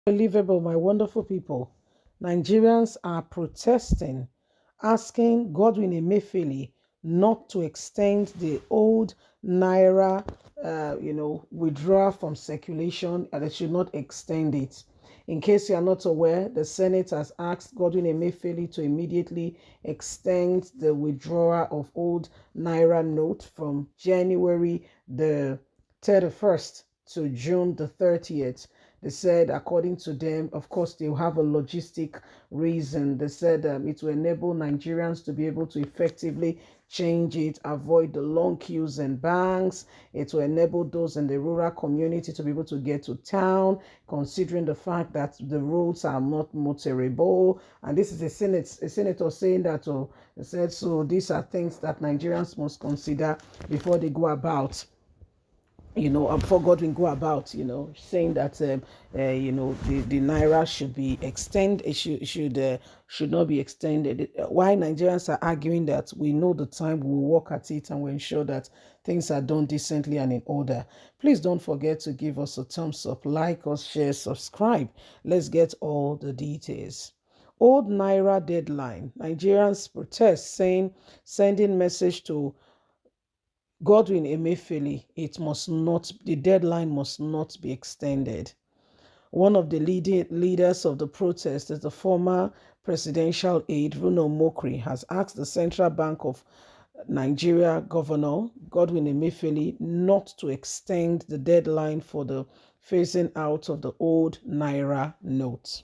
Unbelievable, my wonderful people. Nigerians are protesting, asking Godwin Emefiele not to extend the old Naira, withdrawal from circulation, and they should not extend it. In case you are not aware, the Senate has asked Godwin Emefiele to immediately extend the withdrawal of old Naira note from January the 31st to June the 30th. They said, according to them, of course, they have a logistic reason. They said it will enable Nigerians to be able to effectively change it, avoid the long queues in banks. It will enable those in the rural community to be able to get to town, considering the fact that the roads are not motorable. And this is a senator saying that, they said, so these are things that Nigerians must consider before they go about, before God will go about, saying that, the Naira should be extended, it should not be extended. Why Nigerians are arguing that we know the time, we will work at it and we ensure that things are done decently and in order. Please don't forget to give us a thumbs up, like us, share, subscribe. Let's get all the details. Old Naira deadline. Nigerians protest saying, sending message to Godwin Emefiele, the deadline must not be extended. One of the leading leaders of the protest is the former presidential aide, Bruno Mokri, has asked the Central Bank of Nigeria Governor Godwin Emefiele not to extend the deadline for the phasing out of the old Naira note.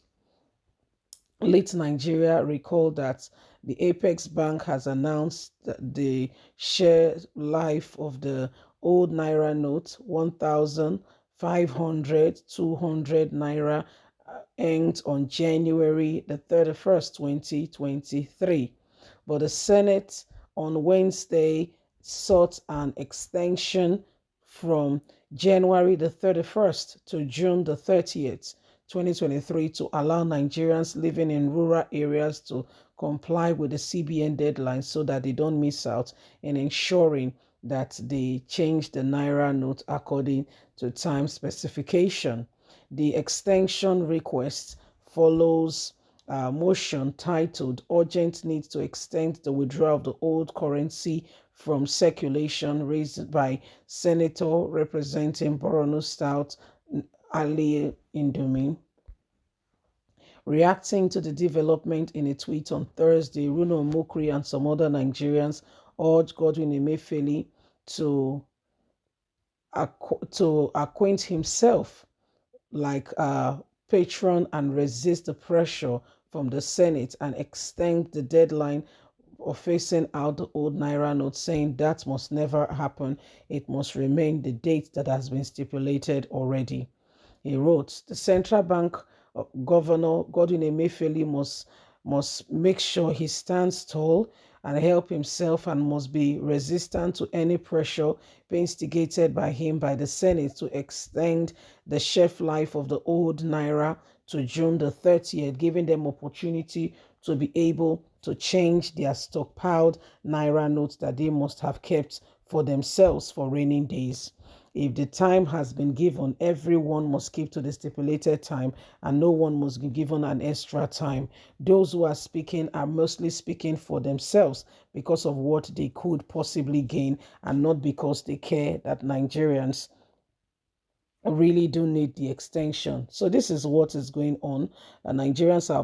Late Nigeria recalled that the Apex Bank has announced that the share life of the old Naira note, 1,500, 200 Naira, ends on January the 31st, 2023. But the Senate on Wednesday sought an extension from January the 31st to June the 30th, 2023, to allow Nigerians living in rural areas to comply with the CBN deadline so that they don't miss out in ensuring that they change the Naira note according to time specification. The extension request follows a motion titled Urgent Need to Extend the Withdrawal of the Old Currency from Circulation, raised by Senator representing Borno South Ali Indomi. Reacting to the development in a tweet on Thursday, Bruno Mukri and some other Nigerians urged Godwin Emefiele to, to acquaint himself like a patron and resist the pressure from the Senate and extend the deadline of phasing out the old Naira note, saying that must never happen. It must remain the date that has been stipulated already. He wrote, the central bank governor, Godwin Emefiele, must make sure he stands tall and help himself and must be resistant to any pressure being instigated by him by the Senate to extend the shelf life of the old Naira to June the 30th, giving them opportunity to be able to change their stockpiled Naira notes that they must have kept for themselves for rainy days. If the time has been given, everyone must keep to the stipulated time and no one must be given an extra time. Those who are speaking are mostly speaking for themselves because of what they could possibly gain and not because they care that Nigerians really do need the extension. So this is what is going on. Nigerians are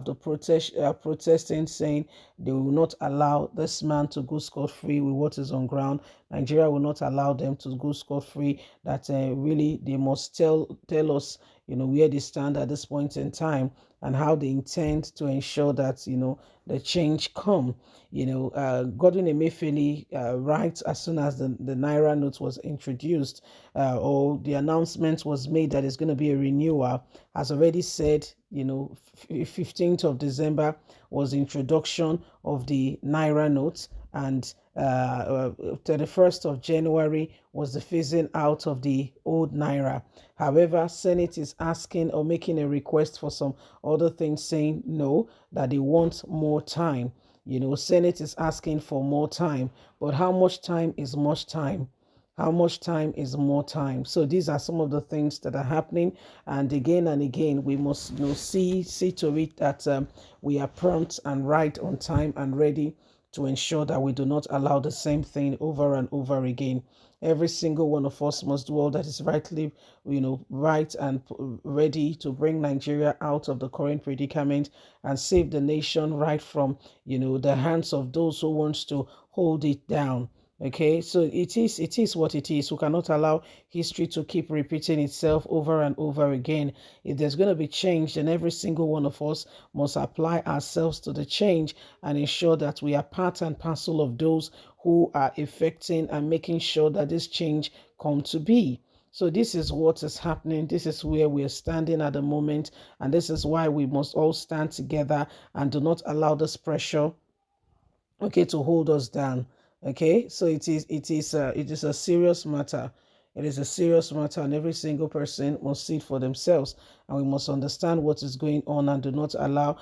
protesting, saying they will not allow this man to go scot-free with what is on ground. Nigeria will not allow them to go scot-free. That really they must tell us, where they stand at this point in time and how they intend to ensure that, the change come. Godwin Emefiele, right as soon as the Naira note was introduced, or the announcement was made that it's going to be a renewal, has already said, 15th of December was the introduction of the Naira note, and 31st of January was the phasing out of the old Naira. However, Senate is asking or making a request for some other things, saying no, that they want more time. Senate is asking for more time, but how much time is much time? How much time is more time? So these are some of the things that are happening, and again, we must see to it that we are prompt and right on time and ready to ensure that we do not allow the same thing over and over again. Every single one of us must do all that is rightly, right and ready to bring Nigeria out of the current predicament and save the nation right from, the hands of those who wants to hold it down. Okay, so it is what it is. We cannot allow history to keep repeating itself over and over again. If there's going to be change, then every single one of us must apply ourselves to the change and ensure that we are part and parcel of those who are effecting and making sure that this change come to be. So this is what is happening. This is where we are standing at the moment, and this is why we must all stand together and do not allow this pressure, okay, to hold us down. Okay, so it is a serious matter. It is a serious matter, and every single person must see it for themselves, and we must understand what is going on and do not allow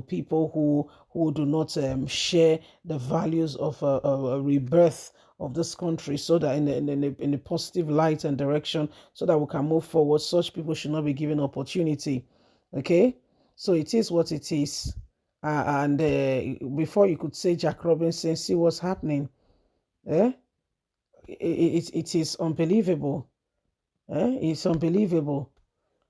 people who do not share the values of a rebirth of this country, so that in a positive light and direction, so that we can move forward. Such people should not be given opportunity. Okay, so it is what it is. And before you could say Jack Robinson, see what's happening. Eh? It is unbelievable. It's unbelievable.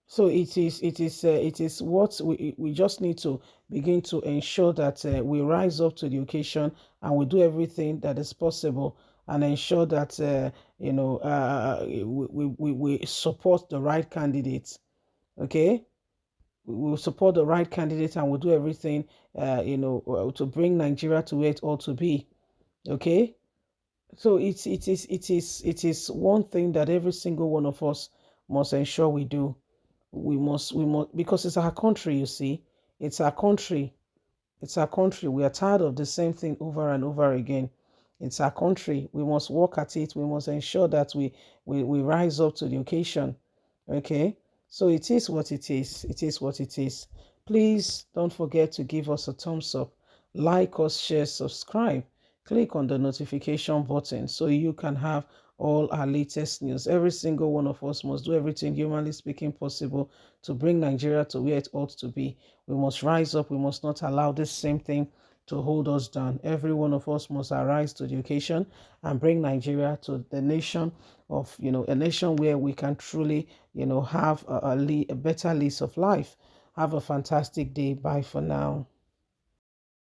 So it is what we just need to begin to ensure that we rise up to the occasion and we do everything that is possible and ensure that we support the right candidates. Okay, we will support the right candidate and we'll do everything to bring Nigeria to where it ought to be. Okay, so it is one thing that every single one of us must ensure we do. We must, because it's our country. You see, it's our country. It's our country. We are tired of the same thing over and over again. It's our country. We must work at it. We must ensure that we rise up to the occasion. Okay, so it is what it is. It is what it is. Please don't forget to give us a thumbs up, like us, share, subscribe. Click on the notification button so you can have all our latest news. Every single one of us must do everything humanly speaking possible to bring Nigeria to where it ought to be. We must rise up. We must not allow this same thing to hold us down. Every one of us must arise to the occasion and bring Nigeria to the nation of, a nation where we can truly, have a better lease of life. Have a fantastic day. Bye for now.